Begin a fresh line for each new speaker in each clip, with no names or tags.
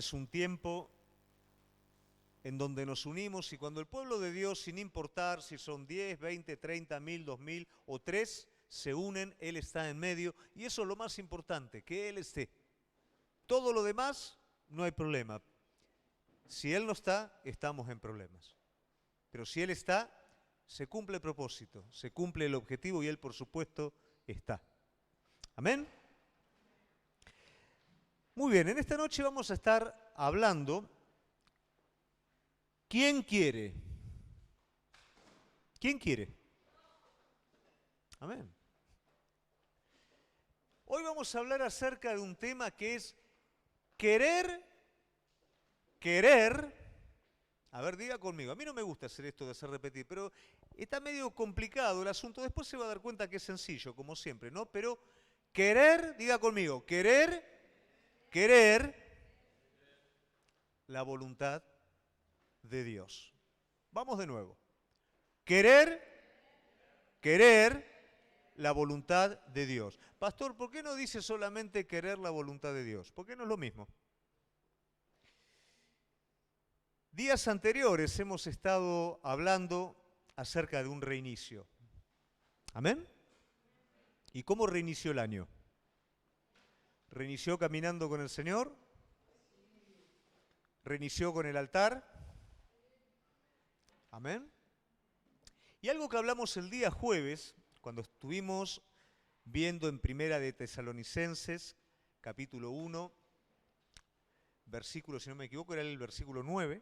es un tiempo en donde nos unimos y cuando el pueblo de Dios, sin importar si son 10, 20, 30, 1000, 2000 o 3, se unen, Él está en medio y eso es lo más importante, que Él esté. Todo lo demás no hay problema. Si Él no está, estamos en problemas. Pero si Él está, se cumple el propósito, se cumple el objetivo y Él, por supuesto, está. Amén. Muy bien, en esta noche vamos a estar hablando. ¿Quién quiere? ¿Quién quiere? Amén. Hoy vamos a hablar acerca de un tema que es querer. A ver, diga conmigo. A mí no me gusta hacer esto de hacer repetir, pero está medio complicado el asunto. Después se va a dar cuenta que es sencillo, como siempre, ¿no? Pero querer, diga conmigo, querer la voluntad de Dios. Vamos de nuevo. Querer la voluntad de Dios. Pastor, ¿por qué no dice solamente querer la voluntad de Dios? ¿Por qué no es lo mismo? Días anteriores hemos estado hablando acerca de un reinicio. ¿Amén? ¿Y cómo reinició el año? ¿Reinició caminando con el Señor? ¿Reinició con el altar? Amén. Y algo que hablamos el día jueves, cuando estuvimos viendo en Primera de Tesalonicenses, capítulo 1, versículo, si no me equivoco, era el versículo 9,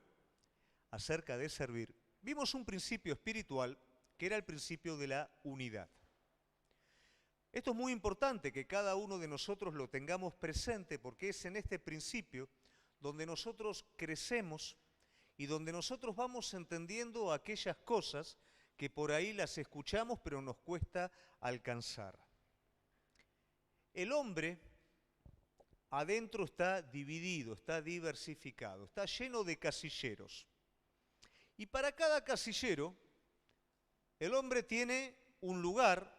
acerca de servir, vimos un principio espiritual que era el principio de la unidad. Esto es muy importante que cada uno de nosotros lo tengamos presente porque es en este principio donde nosotros crecemos y donde nosotros vamos entendiendo aquellas cosas que por ahí las escuchamos pero nos cuesta alcanzar. El hombre adentro está dividido, está diversificado, está lleno de casilleros. Y para cada casillero, el hombre tiene un lugar,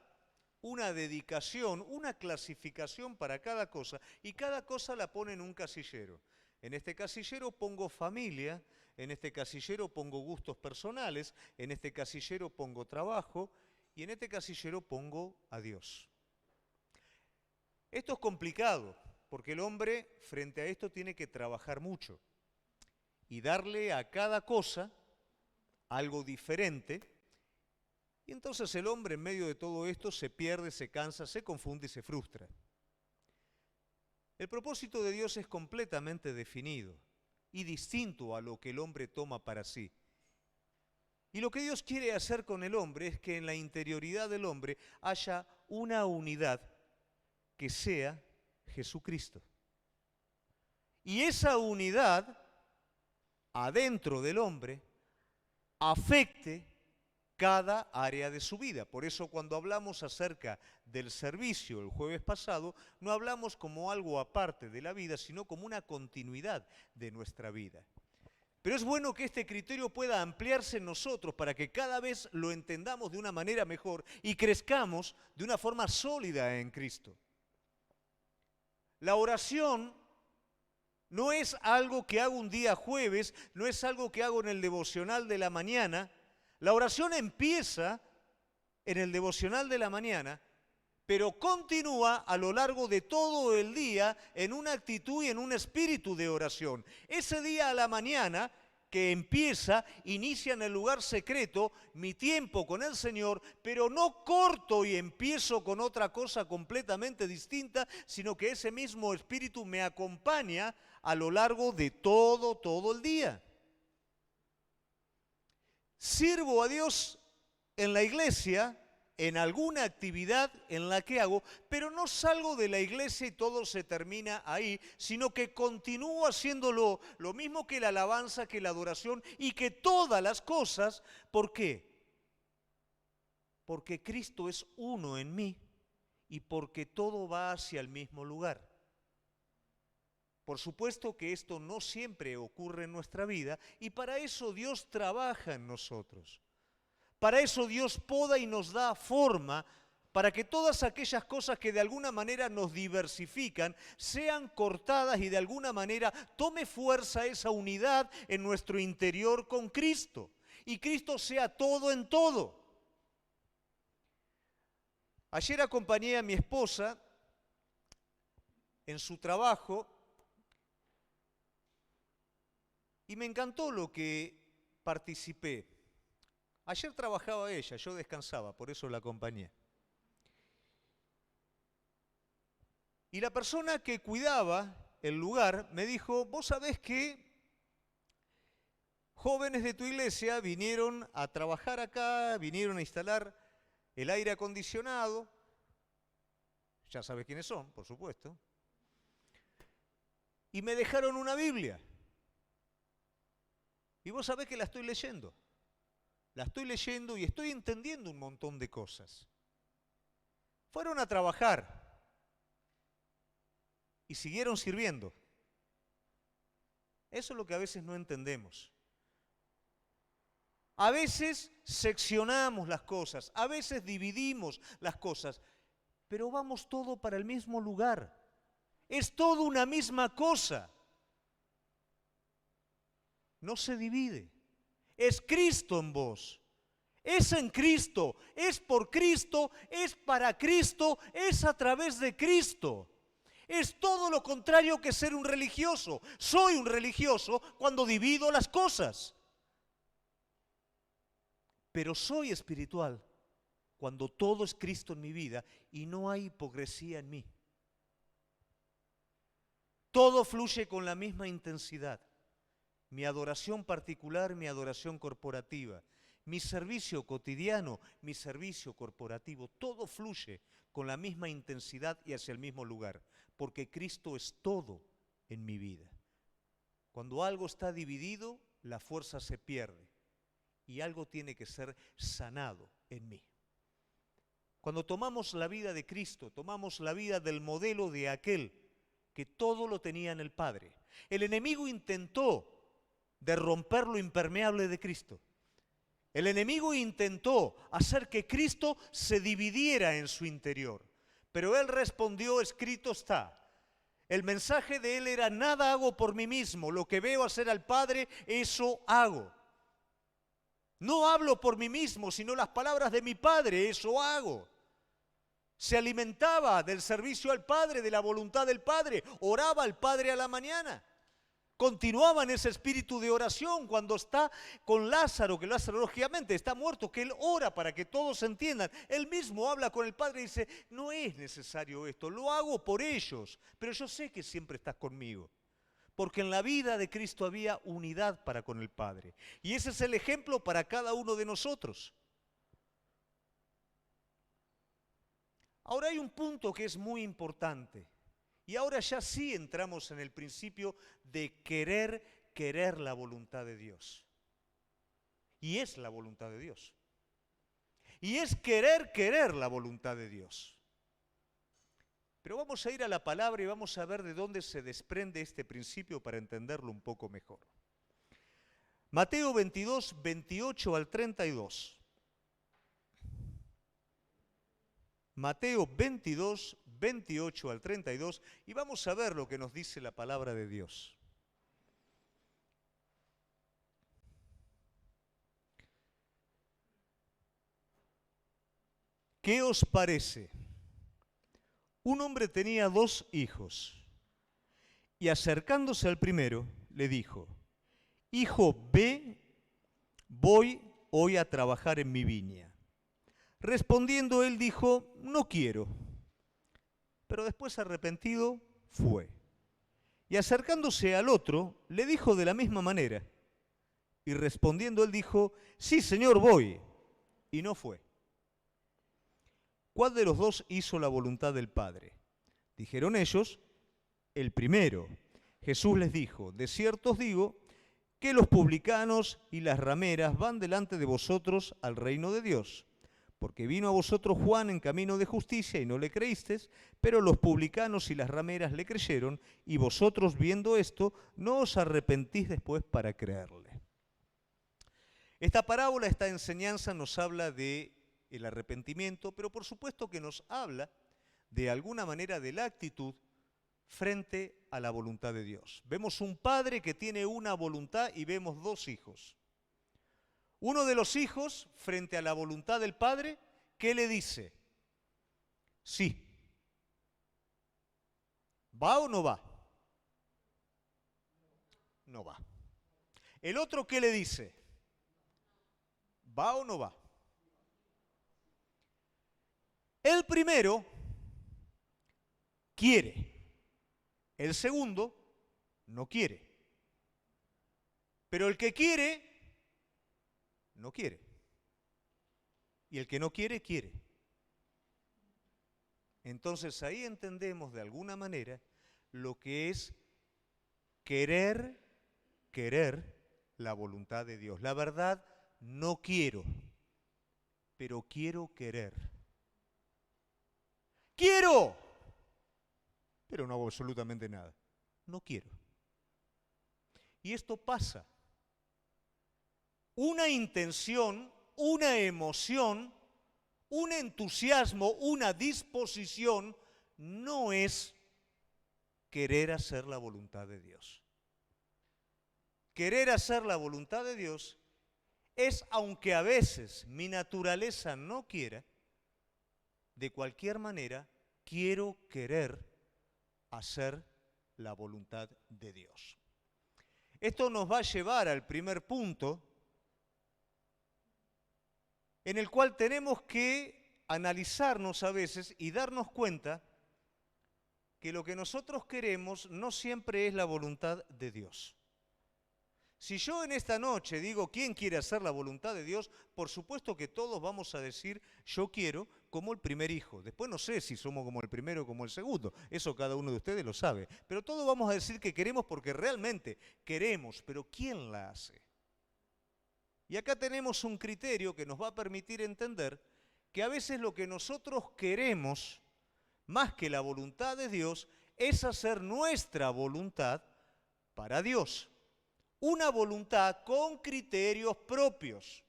una dedicación, una clasificación para cada cosa, y cada cosa la pone en un casillero. En este casillero pongo familia, en este casillero pongo gustos personales, en este casillero pongo trabajo, y en este casillero pongo a Dios. Esto es complicado, porque el hombre frente a esto tiene que trabajar mucho y darle a cada cosa algo diferente, y entonces el hombre en medio de todo esto se pierde, se cansa, se confunde y se frustra. El propósito de Dios es completamente definido y distinto a lo que el hombre toma para sí. Y lo que Dios quiere hacer con el hombre es que en la interioridad del hombre haya una unidad que sea Jesucristo. Y esa unidad adentro del hombre afecte cada área de su vida. Por eso cuando hablamos acerca del servicio el jueves pasado, no hablamos como algo aparte de la vida, sino como una continuidad de nuestra vida. Pero es bueno que este criterio pueda ampliarse en nosotros para que cada vez lo entendamos de una manera mejor y crezcamos de una forma sólida en Cristo. La oración no es algo que hago un día jueves, no es algo que hago en el devocional de la mañana. La oración empieza en el devocional de la mañana, pero continúa a lo largo de todo el día en una actitud y en un espíritu de oración. Ese día a la mañana que empieza, inicia en el lugar secreto mi tiempo con el Señor, pero no corto y empiezo con otra cosa completamente distinta, sino que ese mismo espíritu me acompaña a lo largo de todo el día. Sirvo a Dios en la iglesia, en alguna actividad en la que hago, pero no salgo de la iglesia y todo se termina ahí, sino que continúo haciéndolo, lo mismo que la alabanza, que la adoración y que todas las cosas. ¿Por qué? Porque Cristo es uno en mí y porque todo va hacia el mismo lugar. Por supuesto que esto no siempre ocurre en nuestra vida y para eso Dios trabaja en nosotros. Para eso Dios poda y nos da forma para que todas aquellas cosas que de alguna manera nos diversifican sean cortadas y de alguna manera tome fuerza esa unidad en nuestro interior con Cristo. Y Cristo sea todo en todo. Ayer acompañé a mi esposa en su trabajo y me encantó lo que participé. Ayer trabajaba ella, yo descansaba, por eso la acompañé. Y la persona que cuidaba el lugar me dijo, vos sabés que jóvenes de tu iglesia vinieron a trabajar acá, vinieron a instalar el aire acondicionado, ya sabes quiénes son, por supuesto, y me dejaron una Biblia. Y vos sabés que la estoy leyendo y estoy entendiendo un montón de cosas. Fueron a trabajar y siguieron sirviendo. Eso es lo que a veces no entendemos. A veces seccionamos las cosas, a veces dividimos las cosas, pero vamos todo para el mismo lugar. Es todo una misma cosa. No se divide. Es Cristo en vos. Es en Cristo, es por Cristo, es para Cristo, es a través de Cristo. Es todo lo contrario que ser un religioso. Soy un religioso cuando divido las cosas. Pero soy espiritual cuando todo es Cristo en mi vida y no hay hipocresía en mí. Todo fluye con la misma intensidad. Mi adoración particular, mi adoración corporativa, mi servicio cotidiano, mi servicio corporativo, todo fluye con la misma intensidad y hacia el mismo lugar, porque Cristo es todo en mi vida. Cuando algo está dividido, la fuerza se pierde. Y algo tiene que ser sanado en mí. Cuando tomamos la vida de Cristo, tomamos la vida del modelo de aquel que todo lo tenía en el Padre. El enemigo intentó de romper lo impermeable de Cristo. El enemigo intentó hacer que Cristo se dividiera en su interior. Pero él respondió, escrito está. El mensaje de él era, nada hago por mí mismo, lo que veo hacer al Padre, eso hago. No hablo por mí mismo, sino las palabras de mi Padre, eso hago. Se alimentaba del servicio al Padre, de la voluntad del Padre, oraba al Padre a la mañana. Continuaba en ese espíritu de oración cuando está con Lázaro, que Lázaro lógicamente está muerto, que él ora para que todos entiendan. Él mismo habla con el Padre y dice, no es necesario esto, lo hago por ellos, pero yo sé que siempre estás conmigo. Porque en la vida de Cristo había unidad para con el Padre. Y ese es el ejemplo para cada uno de nosotros. Ahora hay un punto que es muy importante. Y ahora ya sí entramos en el principio de querer la voluntad de Dios. Y es la voluntad de Dios. Y es querer la voluntad de Dios. Pero vamos a ir a la palabra y vamos a ver de dónde se desprende este principio para entenderlo un poco mejor. Mateo 22, 28 al 32. Mateo 22, 28 al 32, y vamos a ver lo que nos dice la palabra de Dios. ¿Qué os parece? Un hombre tenía 2 hijos, y acercándose al primero, le dijo, hijo, ve, voy hoy a trabajar en mi viña. Respondiendo él dijo, no quiero. Pero después arrepentido fue. Y acercándose al otro, le dijo de la misma manera. Y respondiendo él dijo, sí, Señor, voy. Y no fue. ¿Cuál de los 2 hizo la voluntad del Padre? Dijeron ellos, el primero. Jesús les dijo, de cierto os digo, que los publicanos y las rameras van delante de vosotros al reino de Dios. Porque vino a vosotros Juan en camino de justicia y no le creísteis, pero los publicanos y las rameras le creyeron, y vosotros viendo esto, no os arrepentís después para creerle. Esta parábola, esta enseñanza nos habla de el arrepentimiento, pero por supuesto que nos habla de alguna manera de la actitud frente a la voluntad de Dios. Vemos un padre que tiene una voluntad y vemos dos hijos. Uno de los hijos, frente a la voluntad del padre, ¿qué le dice? Sí. ¿Va o no va? No va. ¿El otro qué le dice? ¿Va o no va? El primero quiere, el segundo no quiere. Pero el que quiere, no quiere. Y el que no quiere, quiere. Entonces ahí entendemos de alguna manera lo que es querer la voluntad de Dios. La verdad, no quiero, pero quiero querer. Quiero, pero no hago absolutamente nada. No quiero. Y esto pasa. Una intención, una emoción, un entusiasmo, una disposición, no es querer hacer la voluntad de Dios. Querer hacer la voluntad de Dios es, aunque a veces mi naturaleza no quiera, de cualquier manera quiero querer hacer la voluntad de Dios. Esto nos va a llevar al primer punto, en el cual tenemos que analizarnos a veces y darnos cuenta que lo que nosotros queremos no siempre es la voluntad de Dios. Si yo en esta noche digo, ¿quién quiere hacer la voluntad de Dios? Por supuesto que todos vamos a decir, yo quiero, como el primer hijo. Después no sé si somos como el primero o como el segundo, eso cada uno de ustedes lo sabe. Pero todos vamos a decir que queremos porque realmente queremos, pero ¿quién la hace? Y acá tenemos un criterio que nos va a permitir entender que a veces lo que nosotros queremos, más que la voluntad de Dios, es hacer nuestra voluntad para Dios. Una voluntad con criterios propios.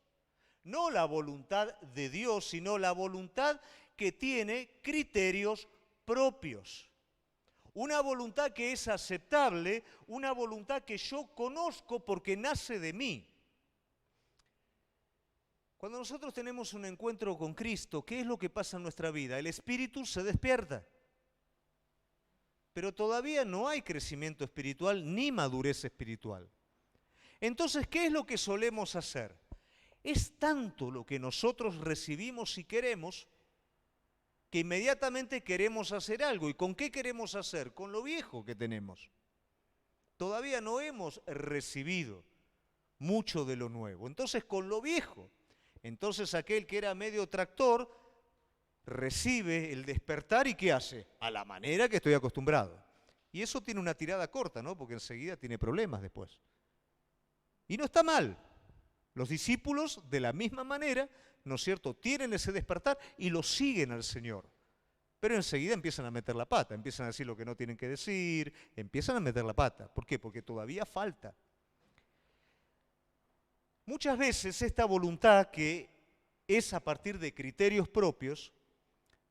No la voluntad de Dios, sino la voluntad que tiene criterios propios. Una voluntad que es aceptable, una voluntad que yo conozco porque nace de mí. Cuando nosotros tenemos un encuentro con Cristo, ¿qué es lo que pasa en nuestra vida? El espíritu se despierta. Pero todavía no hay crecimiento espiritual ni madurez espiritual. Entonces, ¿qué es lo que solemos hacer? Es tanto lo que nosotros recibimos y queremos que inmediatamente queremos hacer algo. ¿Y con qué queremos hacer? Con lo viejo que tenemos. Todavía no hemos recibido mucho de lo nuevo. Entonces, con lo viejo. Entonces, aquel que era medio tractor recibe el despertar y ¿qué hace? A la manera que estoy acostumbrado. Y eso tiene una tirada corta, ¿no? Porque enseguida tiene problemas después. Y no está mal. Los discípulos, de la misma manera, ¿no es cierto?, tienen ese despertar y lo siguen al Señor. Pero enseguida empiezan a meter la pata, empiezan a decir lo que no tienen que decir, empiezan a meter la pata. ¿Por qué? Porque todavía falta. Muchas veces esta voluntad, que es a partir de criterios propios,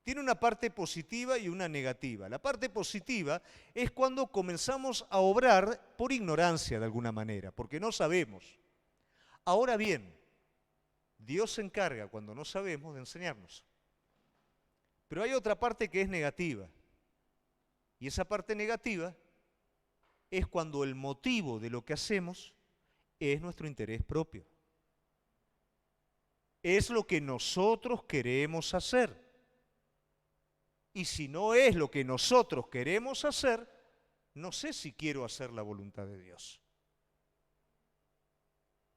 tiene una parte positiva y una negativa. La parte positiva es cuando comenzamos a obrar por ignorancia de alguna manera, porque no sabemos. Ahora bien, Dios se encarga, cuando no sabemos, de enseñarnos. Pero hay otra parte que es negativa. Y esa parte negativa es cuando el motivo de lo que hacemos es nuestro interés propio. Es lo que nosotros queremos hacer. Y si no es lo que nosotros queremos hacer, no sé si quiero hacer la voluntad de Dios.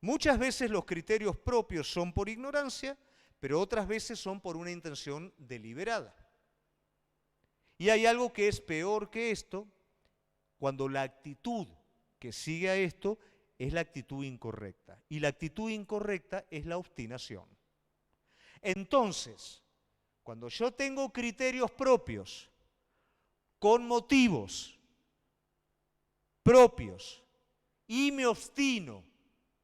Muchas veces los criterios propios son por ignorancia, pero otras veces son por una intención deliberada. Y hay algo que es peor que esto, cuando la actitud que sigue a esto es la actitud incorrecta. Y la actitud incorrecta es la obstinación. Entonces, cuando yo tengo criterios propios, con motivos propios, y me obstino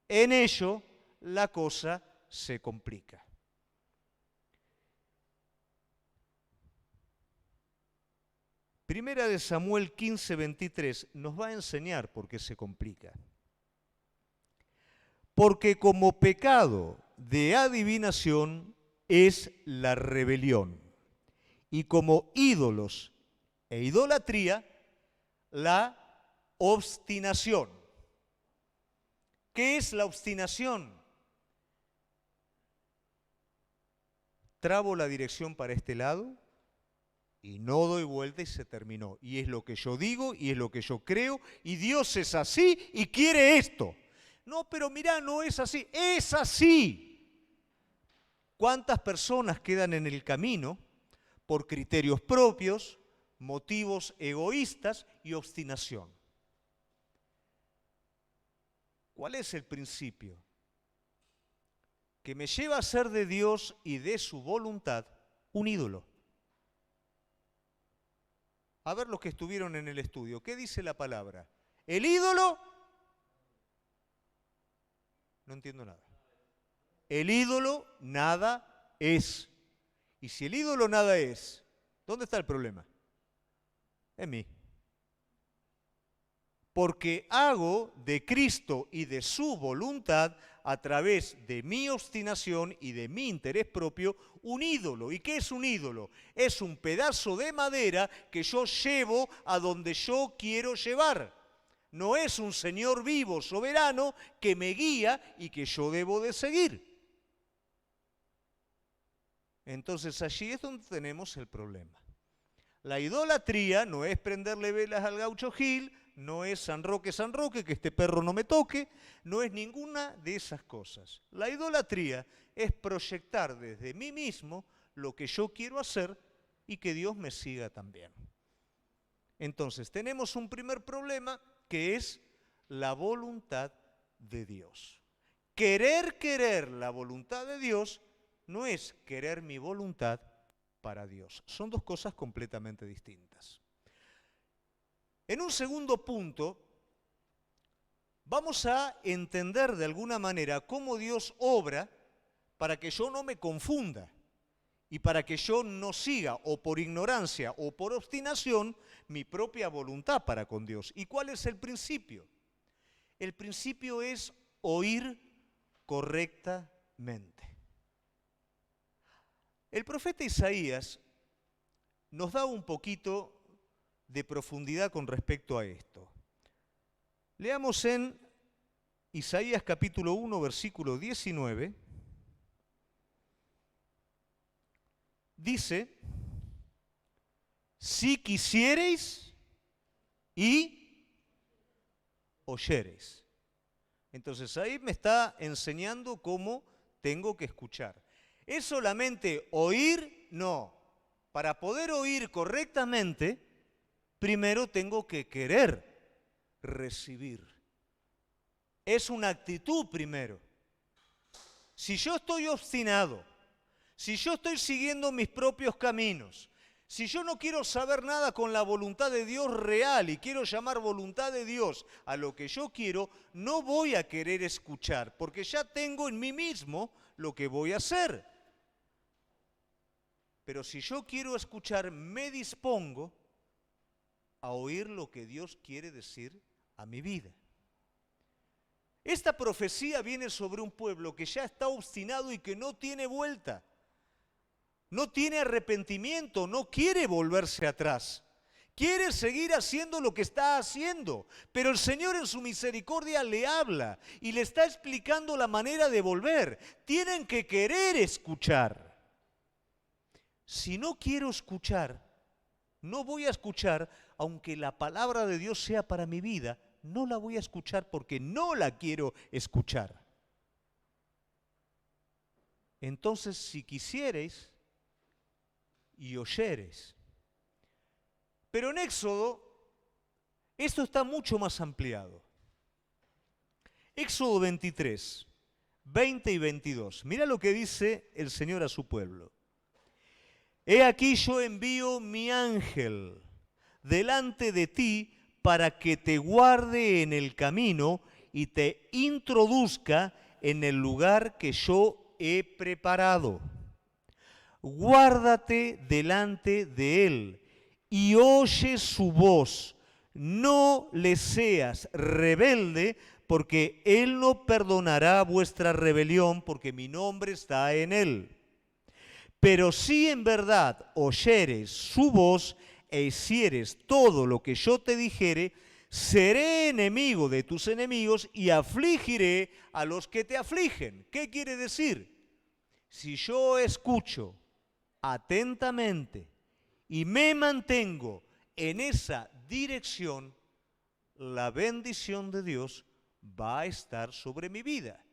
en ello, la cosa se complica. Primera de Samuel 15:23 nos va a enseñar por qué se complica. Porque como pecado de adivinación es la rebelión, y como ídolos e idolatría, la obstinación. ¿Qué es la obstinación? Trabo la dirección para este lado y no doy vuelta y se terminó. Y es lo que yo digo y es lo que yo creo y Dios es así y quiere esto. No, pero mirá, no es así. ¡Es así! ¿Cuántas personas quedan en el camino por criterios propios, motivos egoístas y obstinación? ¿Cuál es el principio? Que me lleva a ser de Dios y de su voluntad un ídolo. A ver los que estuvieron en el estudio, ¿qué dice la palabra? El ídolo, no entiendo nada. El ídolo nada es. Y si el ídolo nada es, ¿dónde está el problema? En mí. Porque hago de Cristo y de su voluntad, a través de mi obstinación y de mi interés propio, un ídolo. ¿Y qué es un ídolo? Es un pedazo de madera que yo llevo a donde yo quiero llevar. No es un Señor vivo, soberano, que me guía y que yo debo de seguir. Entonces allí es donde tenemos el problema. La idolatría no es prenderle velas al Gaucho Gil, no es San Roque, que este perro no me toque, no es ninguna de esas cosas. La idolatría es proyectar desde mí mismo lo que yo quiero hacer y que Dios me siga también. Entonces tenemos un primer problema que es la voluntad de Dios. Querer la voluntad de Dios no es querer mi voluntad para Dios. Son dos cosas completamente distintas. En un segundo punto, vamos a entender de alguna manera cómo Dios obra para que yo no me confunda y para que yo no siga, o por ignorancia o por obstinación, mi propia voluntad para con Dios. ¿Y cuál es el principio? El principio es oír correctamente. El profeta Isaías nos da un poquito de profundidad con respecto a esto. Leamos en Isaías capítulo 1, versículo 19. Dice, si quisiereis y oyereis. Entonces ahí me está enseñando cómo tengo que escuchar. ¿Es solamente oír? No. Para poder oír correctamente, primero tengo que querer recibir. Es una actitud primero. Si yo estoy obstinado, si yo estoy siguiendo mis propios caminos, si yo no quiero saber nada con la voluntad de Dios real y quiero llamar voluntad de Dios a lo que yo quiero, no voy a querer escuchar, porque ya tengo en mí mismo lo que voy a hacer. Pero si yo quiero escuchar, me dispongo a oír lo que Dios quiere decir a mi vida. Esta profecía viene sobre un pueblo que ya está obstinado y que no tiene vuelta. No tiene arrepentimiento, no quiere volverse atrás. Quiere seguir haciendo lo que está haciendo, pero el Señor en su misericordia le habla y le está explicando la manera de volver. Tienen que querer escuchar. Si no quiero escuchar, no voy a escuchar, aunque la palabra de Dios sea para mi vida, no la voy a escuchar porque no la quiero escuchar. Entonces, si quisiereis y oyereis. Pero en Éxodo, esto está mucho más ampliado. Éxodo 23, 20 y 22. Mira lo que dice el Señor a su pueblo. He aquí yo envío mi ángel delante de ti para que te guarde en el camino y te introduzca en el lugar que yo he preparado. Guárdate delante de él y oye su voz. No le seas rebelde, porque Él no perdonará vuestra rebelión, porque mi nombre está en Él. Pero si en verdad oyeres su voz e hicieres todo lo que yo te dijere, seré enemigo de tus enemigos y afligiré a los que te afligen. ¿Qué quiere decir? Si yo escucho atentamente y me mantengo en esa dirección, la bendición de Dios va a estar sobre mi vida.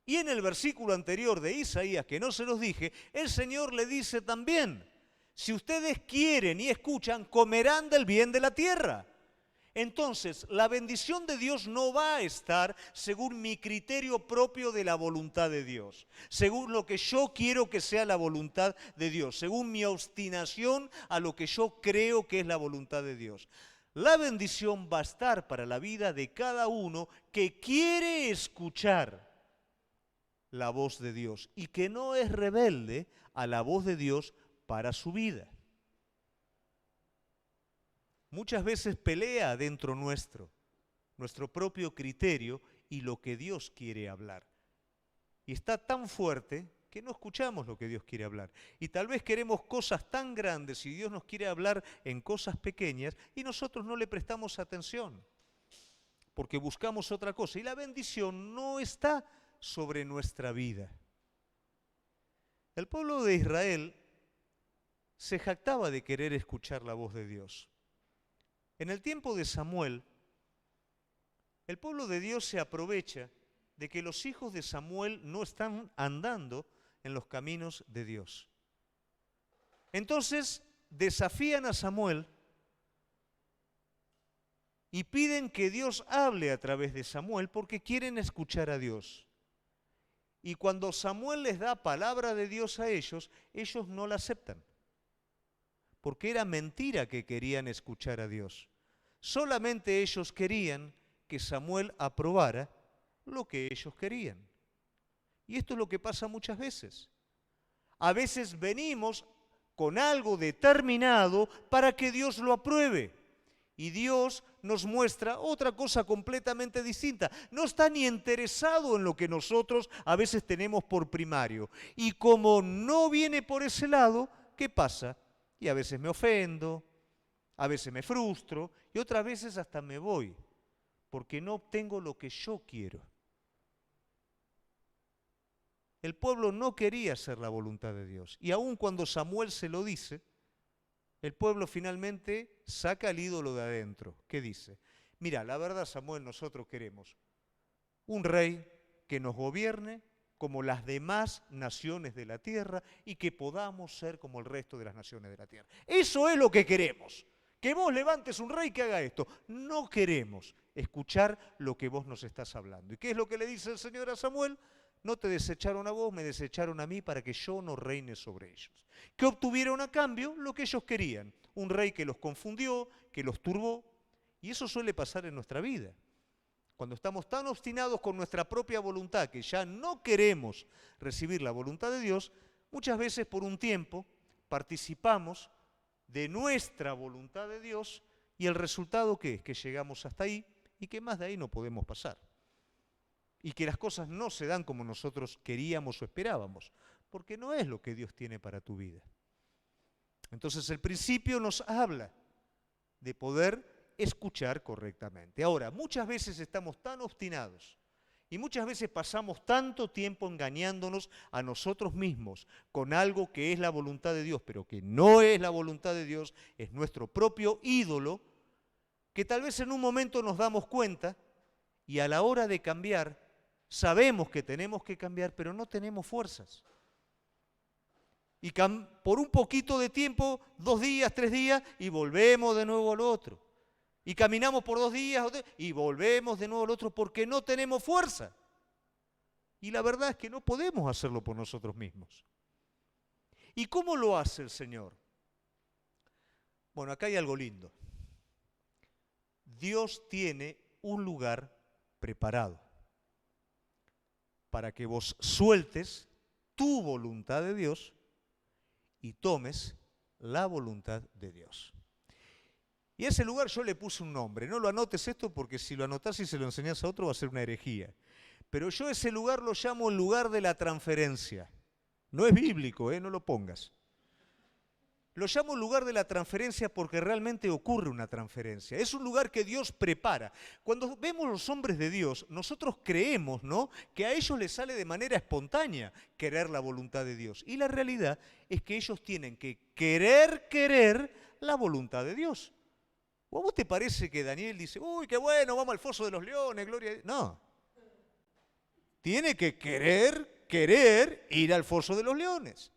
Y en el versículo anterior de Isaías, que no se los dije, el Señor le dice también, si ustedes quieren y escuchan, comerán del bien de la tierra. Entonces, la bendición de Dios no va a estar según mi criterio propio de la voluntad de Dios, según lo que yo quiero que sea la voluntad de Dios, según mi obstinación a lo que yo creo que es la voluntad de Dios. La bendición va a estar para la vida de cada uno que quiere escuchar la voz de Dios y que no es rebelde a la voz de Dios para su vida. Muchas veces pelea dentro nuestro propio criterio y lo que Dios quiere hablar. Y está tan fuerte que no escuchamos lo que Dios quiere hablar. Y tal vez queremos cosas tan grandes y Dios nos quiere hablar en cosas pequeñas y nosotros no le prestamos atención porque buscamos otra cosa. Y la bendición no está sobre nuestra vida. El pueblo de Israel se jactaba de querer escuchar la voz de Dios. En el tiempo de Samuel, el pueblo de Dios se aprovecha de que los hijos de Samuel no están andando en los caminos de Dios. Entonces desafían a Samuel y piden que Dios hable a través de Samuel porque quieren escuchar a Dios. Y cuando Samuel les da palabra de Dios a ellos, ellos no la aceptan. Porque era mentira que querían escuchar a Dios. Solamente ellos querían que Samuel aprobara lo que ellos querían. Y esto es lo que pasa muchas veces. A veces venimos con algo determinado para que Dios lo apruebe. Y Dios nos muestra otra cosa completamente distinta. No está ni interesado en lo que nosotros a veces tenemos por primario. Y como no viene por ese lado, ¿qué pasa? Y a veces me ofendo, a veces me frustro y otras veces hasta me voy, porque no obtengo lo que yo quiero. El pueblo no quería hacer la voluntad de Dios. Y aun cuando Samuel se lo dice, el pueblo finalmente saca al ídolo de adentro. ¿Qué dice? Mira, la verdad, Samuel, nosotros queremos un rey que nos gobierne como las demás naciones de la tierra y que podamos ser como el resto de las naciones de la tierra. Eso es lo que queremos. Que vos levantes un rey que haga esto. No queremos escuchar lo que vos nos estás hablando. ¿Y qué es lo que le dice el Señor a Samuel? No te desecharon a vos, me desecharon a mí para que yo no reine sobre ellos. ¿Qué obtuvieron a cambio? Lo que ellos querían. Un rey que los confundió, que los turbó. Y eso suele pasar en nuestra vida. Cuando estamos tan obstinados con nuestra propia voluntad que ya no queremos recibir la voluntad de Dios, muchas veces por un tiempo participamos de nuestra voluntad de Dios y el resultado ¿qué es? Que llegamos hasta ahí y que más de ahí no podemos pasar. Y que las cosas no se dan como nosotros queríamos o esperábamos, porque no es lo que Dios tiene para tu vida. Entonces el principio nos habla de poder escuchar correctamente. Ahora, muchas veces estamos tan obstinados y muchas veces pasamos tanto tiempo engañándonos a nosotros mismos con algo que es la voluntad de Dios, pero que no es la voluntad de Dios, es nuestro propio ídolo, que tal vez en un momento nos damos cuenta y a la hora de cambiar, sabemos que tenemos que cambiar, pero no tenemos fuerzas. Y por un poquito de tiempo, 2 días, 3 días, y volvemos de nuevo al otro. Y caminamos por 2 días y volvemos de nuevo al otro porque no tenemos fuerza. Y la verdad es que no podemos hacerlo por nosotros mismos. ¿Y cómo lo hace el Señor? Bueno, acá hay algo lindo. Dios tiene un lugar preparado para que vos sueltes tu voluntad de Dios y tomes la voluntad de Dios. Y a ese lugar yo le puse un nombre. No lo anotes esto porque si lo anotás y se lo enseñás a otro va a ser una herejía. Pero yo ese lugar lo llamo el lugar de la transferencia. No es bíblico, no lo pongas. Lo llamo lugar de la transferencia porque realmente ocurre una transferencia. Es un lugar que Dios prepara. Cuando vemos los hombres de Dios, nosotros creemos, ¿no?, que a ellos les sale de manera espontánea querer la voluntad de Dios. Y la realidad es que ellos tienen que querer la voluntad de Dios. ¿O a vos te parece que Daniel dice, uy, qué bueno, vamos al foso de los leones, gloria a Dios? No. Tiene que querer ir al foso de los leones.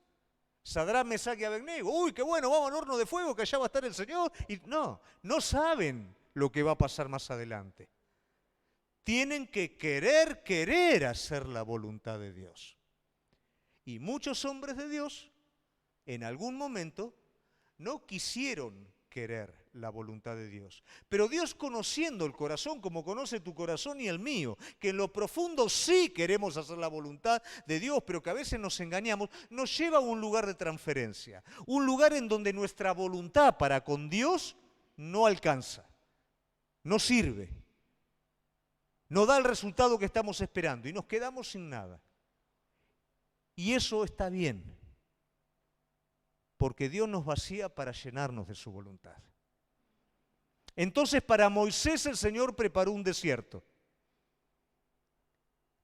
Sadrach, Mesach y Abednego, uy, qué bueno, vamos al horno de fuego, que allá va a estar el Señor. Y no saben lo que va a pasar más adelante. Tienen que querer hacer la voluntad de Dios. Y muchos hombres de Dios, en algún momento, no quisieron querer la voluntad de Dios. Pero Dios, conociendo el corazón como conoce tu corazón y el mío, que en lo profundo sí queremos hacer la voluntad de Dios, pero que a veces nos engañamos, nos lleva a un lugar de transferencia, un lugar en donde nuestra voluntad para con Dios no alcanza, no sirve, no da el resultado que estamos esperando y nos quedamos sin nada. Y eso está bien, porque Dios nos vacía para llenarnos de su voluntad. Entonces para Moisés el Señor preparó un desierto.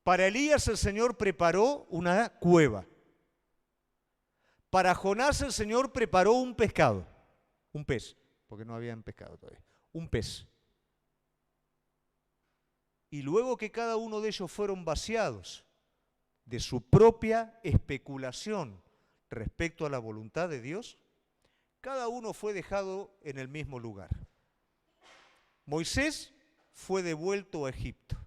Para Elías el Señor preparó una cueva. Para Jonás el Señor preparó un pescado, un pez, porque no habían pescado todavía, un pez. Y luego que cada uno de ellos fueron vaciados de su propia especulación respecto a la voluntad de Dios, cada uno fue dejado en el mismo lugar. Moisés fue devuelto a Egipto.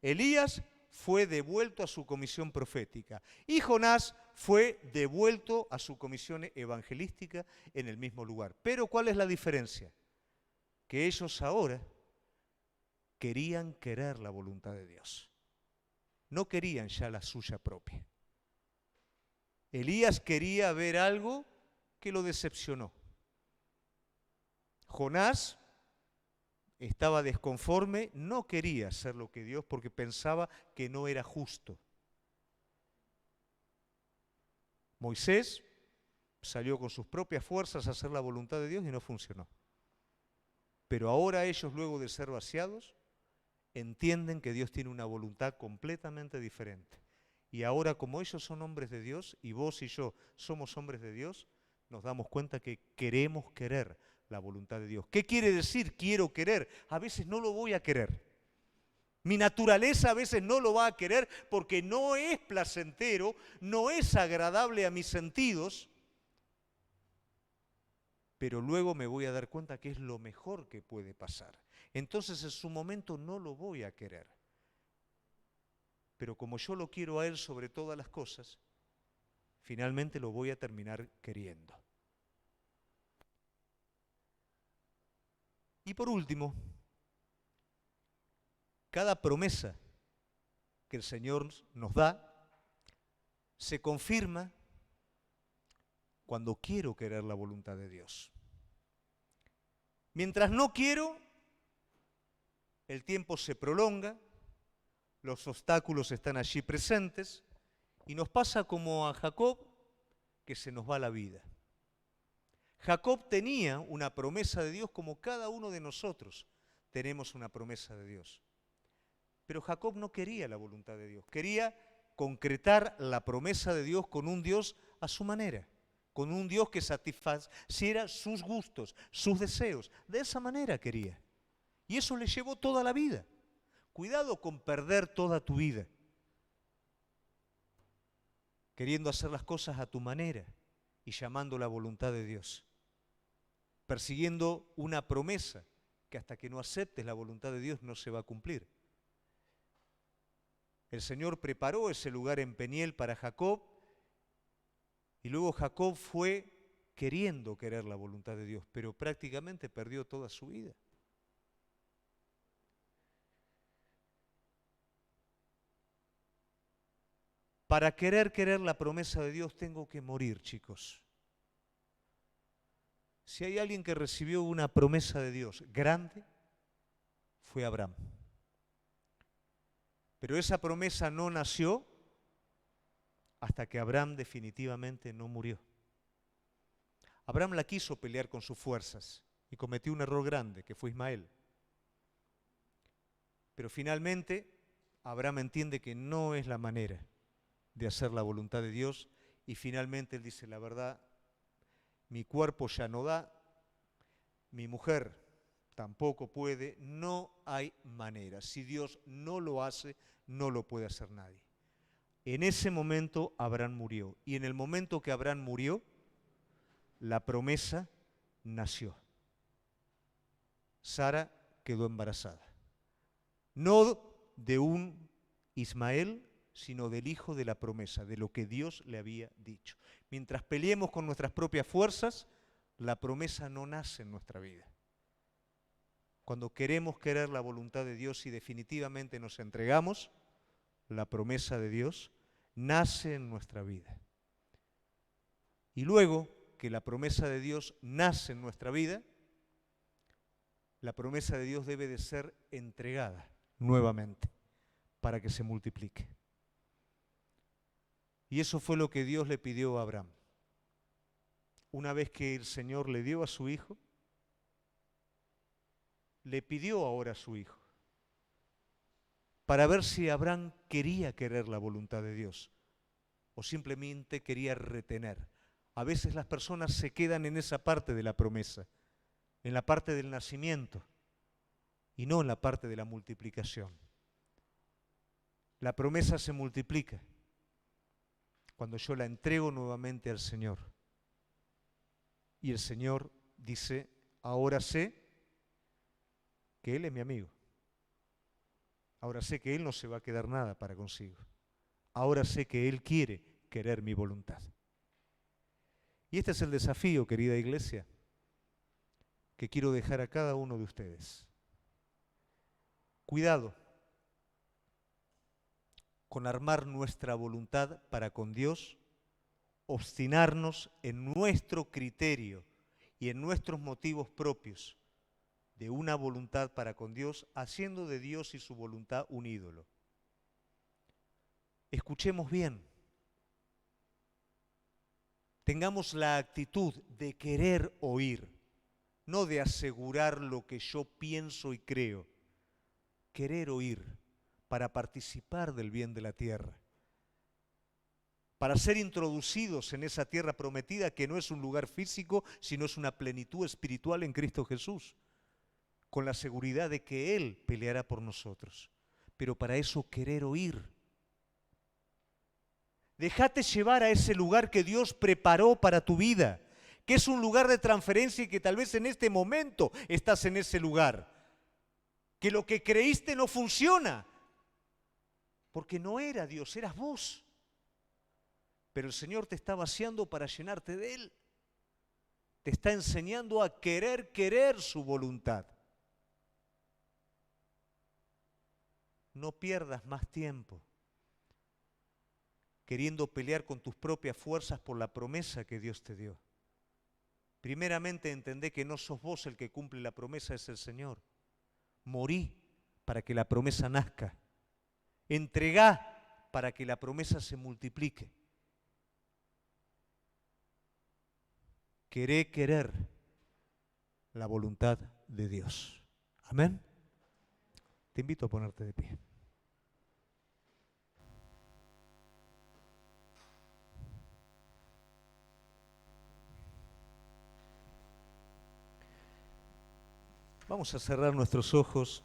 Elías fue devuelto a su comisión profética. Y Jonás fue devuelto a su comisión evangelística en el mismo lugar. Pero ¿cuál es la diferencia? Que ellos ahora querían querer la voluntad de Dios. No querían ya la suya propia. Elías quería ver algo que lo decepcionó. Jonás estaba desconforme, no quería hacer lo que Dios porque pensaba que no era justo. Moisés salió con sus propias fuerzas a hacer la voluntad de Dios y no funcionó. Pero ahora ellos, luego de ser vaciados, entienden que Dios tiene una voluntad completamente diferente. Y ahora, como ellos son hombres de Dios y vos y yo somos hombres de Dios, nos damos cuenta que queremos querer la voluntad de Dios. ¿Qué quiere decir quiero querer? A veces no lo voy a querer. Mi naturaleza a veces no lo va a querer porque no es placentero, no es agradable a mis sentidos, pero luego me voy a dar cuenta que es lo mejor que puede pasar. Entonces en su momento no lo voy a querer. Pero como yo lo quiero a Él sobre todas las cosas, finalmente lo voy a terminar queriendo. Y por último, cada promesa que el Señor nos da se confirma cuando quiero querer la voluntad de Dios. Mientras no quiero, el tiempo se prolonga, los obstáculos están allí presentes y nos pasa como a Jacob, que se nos va la vida. Jacob tenía una promesa de Dios como cada uno de nosotros tenemos una promesa de Dios. Pero Jacob no quería la voluntad de Dios, quería concretar la promesa de Dios con un Dios a su manera, con un Dios que satisfaciera sus gustos, sus deseos. De esa manera quería. Y eso le llevó toda la vida. Cuidado con perder toda tu vida, queriendo hacer las cosas a tu manera y llamando la voluntad de Dios, persiguiendo una promesa que hasta que no aceptes la voluntad de Dios no se va a cumplir. El Señor preparó ese lugar en Peniel para Jacob y luego Jacob fue queriendo querer la voluntad de Dios, pero prácticamente perdió toda su vida. Para querer la promesa de Dios tengo que morir, chicos. Si hay alguien que recibió una promesa de Dios grande, fue Abraham. Pero esa promesa no nació hasta que Abraham definitivamente no murió. Abraham la quiso pelear con sus fuerzas y cometió un error grande, que fue Ismael. Pero finalmente Abraham entiende que no es la manera de hacer la voluntad de Dios y finalmente él dice, la verdad, mi cuerpo ya no da, mi mujer tampoco puede, no hay manera. Si Dios no lo hace, no lo puede hacer nadie. En ese momento Abraham murió y en el momento que Abraham murió, la promesa nació. Sara quedó embarazada. No de un Ismael, sino del hijo de la promesa, de lo que Dios le había dicho. Mientras peleemos con nuestras propias fuerzas, la promesa no nace en nuestra vida. Cuando queremos querer la voluntad de Dios y definitivamente nos entregamos, la promesa de Dios nace en nuestra vida. Y luego que la promesa de Dios nace en nuestra vida, la promesa de Dios debe de ser entregada nuevamente para que se multiplique. Y eso fue lo que Dios le pidió a Abraham. Una vez que el Señor le dio a su hijo, le pidió ahora a su hijo, para ver si Abraham quería querer la voluntad de Dios o simplemente quería retener. A veces las personas se quedan en esa parte de la promesa, en la parte del nacimiento y no en la parte de la multiplicación. La promesa se multiplica cuando yo la entrego nuevamente al Señor. Y el Señor dice, ahora sé que Él es mi amigo. Ahora sé que Él no se va a quedar nada para consigo. Ahora sé que Él quiere querer mi voluntad. Y este es el desafío, querida iglesia, que quiero dejar a cada uno de ustedes. Cuidado con armar nuestra voluntad para con Dios, obstinarnos en nuestro criterio y en nuestros motivos propios de una voluntad para con Dios, haciendo de Dios y su voluntad un ídolo. Escuchemos bien. Tengamos la actitud de querer oír, no de asegurar lo que yo pienso y creo. Querer oír para participar del bien de la tierra, para ser introducidos en esa tierra prometida que no es un lugar físico, sino es una plenitud espiritual en Cristo Jesús, con la seguridad de que Él peleará por nosotros. Pero para eso querer oír. Déjate llevar a ese lugar que Dios preparó para tu vida, que es un lugar de transferencia y que tal vez en este momento estás en ese lugar. Que lo que creíste no funciona, porque no era Dios, eras vos. Pero el Señor te está vaciando para llenarte de Él. Te está enseñando a querer su voluntad. No pierdas más tiempo queriendo pelear con tus propias fuerzas por la promesa que Dios te dio. Primeramente entendé que no sos vos el que cumple la promesa, es el Señor. Morí para que la promesa nazca. Entregá para que la promesa se multiplique. Querer la voluntad de Dios. Amén. Te invito a ponerte de pie. Vamos a cerrar nuestros ojos